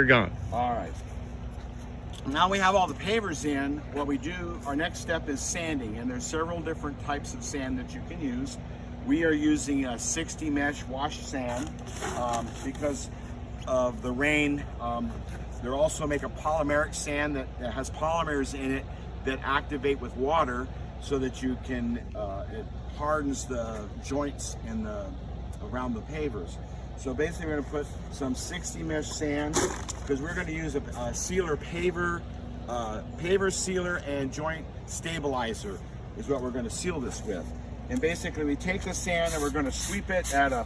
we're gone. All right. Now we have all the pavers in. What we do, our next step is sanding, and there's several different types of sand that you can use. We are using a 60 mesh wash sand because of the rain. They also make a polymeric sand that has polymers in it that activate with water, so that you can it hardens the joints in around the pavers. So basically we're going to put some 60 mesh sand, because we're going to use a sealer paver sealer and joint stabilizer is what we're going to seal this with. And basically we take the sand and we're going to sweep it at a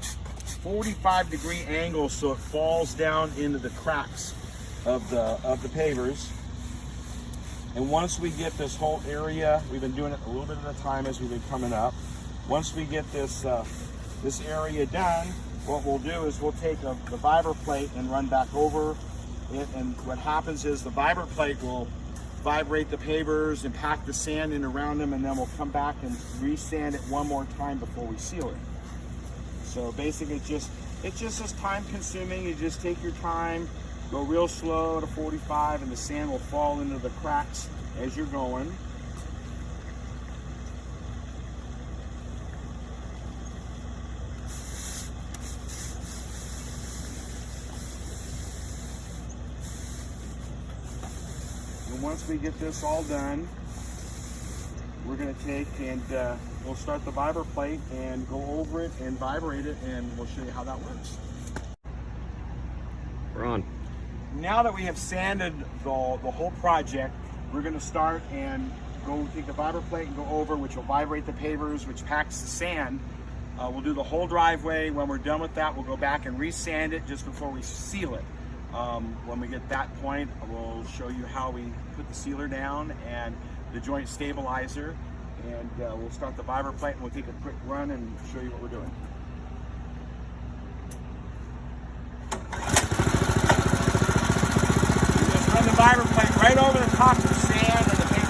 45-degree angle so it falls down into the cracks of the pavers. And once we get this whole area, we've been doing it a little bit at a time as we've been coming up. Once we get this this area done, what we'll do is we'll take the viber plate and run back over it. And what happens is the viber plate will vibrate the pavers and pack the sand in around them, and then we'll come back and re-sand it one more time before we seal it. So basically it's just as time consuming. You just take your time, go real slow to 45, and the sand will fall into the cracks as you're going. And once we get this all done, we're going to take and we'll start the viber plate and go over it and vibrate it, and we'll show you how that works. We're on. Now that we have sanded the whole project, we're going to start and go take the viber plate and go over, which will vibrate the pavers, which packs the sand. We'll do the whole driveway. When we're done with that, we'll go back and re-sand it just before we seal it. When we get that point, we'll show you how we put the sealer down and the joint stabilizer, and we'll start the viber plate and we'll take a quick run and show you what we're doing. Run the viber plate right over the top of the sand and the paper.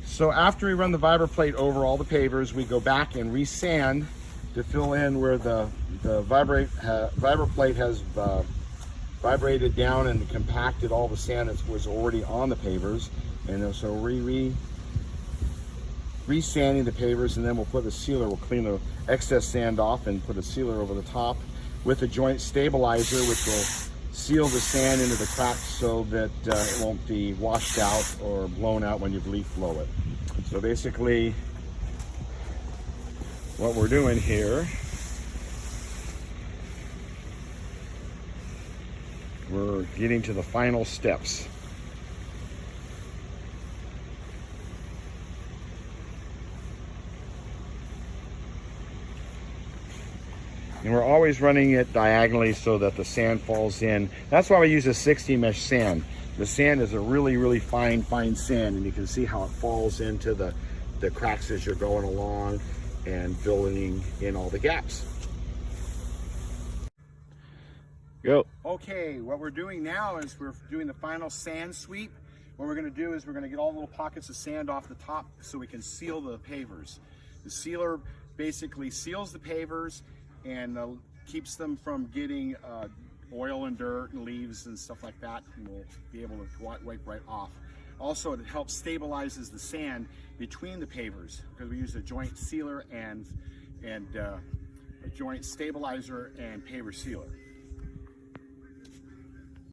So after we run the viber plate over all the pavers, we go back and re-sand to fill in where the viber plate has vibrated down and compacted all the sand that was already on the pavers. And so re-sanding the pavers, and then we'll put a sealer. We'll clean the excess sand off and put a sealer over the top with a joint stabilizer, which will seal the sand into the cracks so that it won't be washed out or blown out when you leaf flow it. So basically what we're doing here, we're getting to the final steps. And we're always running it diagonally so that the sand falls in. That's why we use a 60 mesh sand. The sand is a really, really fine sand, and you can see how it falls into the cracks as you're going along and filling in all the gaps. Go. Okay, what we're doing now is we're doing the final sand sweep. What we're going to do is we're going to get all the little pockets of sand off the top so we can seal the pavers. The sealer basically seals the pavers and keeps them from getting oil and dirt and leaves and stuff like that, and we'll be able to wipe right off. Also, it helps stabilizes the sand between the pavers because we use a joint sealer and a joint stabilizer and paver sealer.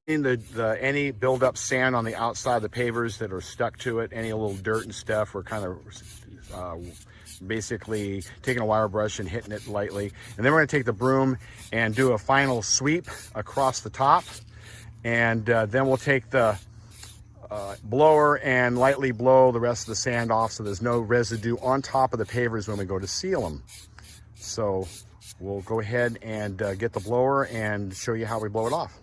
Any build-up sand on the outside of the pavers that are stuck to it, any little dirt and stuff, we're kind of basically taking a wire brush and hitting it lightly. And then we're going to take the broom and do a final sweep across the top. And then we'll take the blower and lightly blow the rest of the sand off so there's no residue on top of the pavers when we go to seal them. So we'll go ahead and get the blower and show you how we blow it off.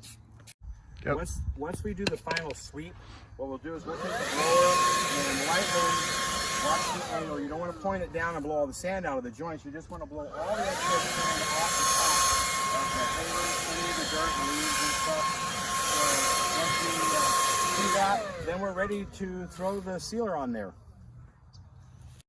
Yep. Once we do the final sweep, what we'll do is we'll take the blower and lightly watch the angle. You don't want to point it down and blow all the sand out of the joints. You just want to blow all the excess sand off the top of the pavers, any of the dirt and leaves and stuff. So once we do that, then we're ready to throw the sealer on there.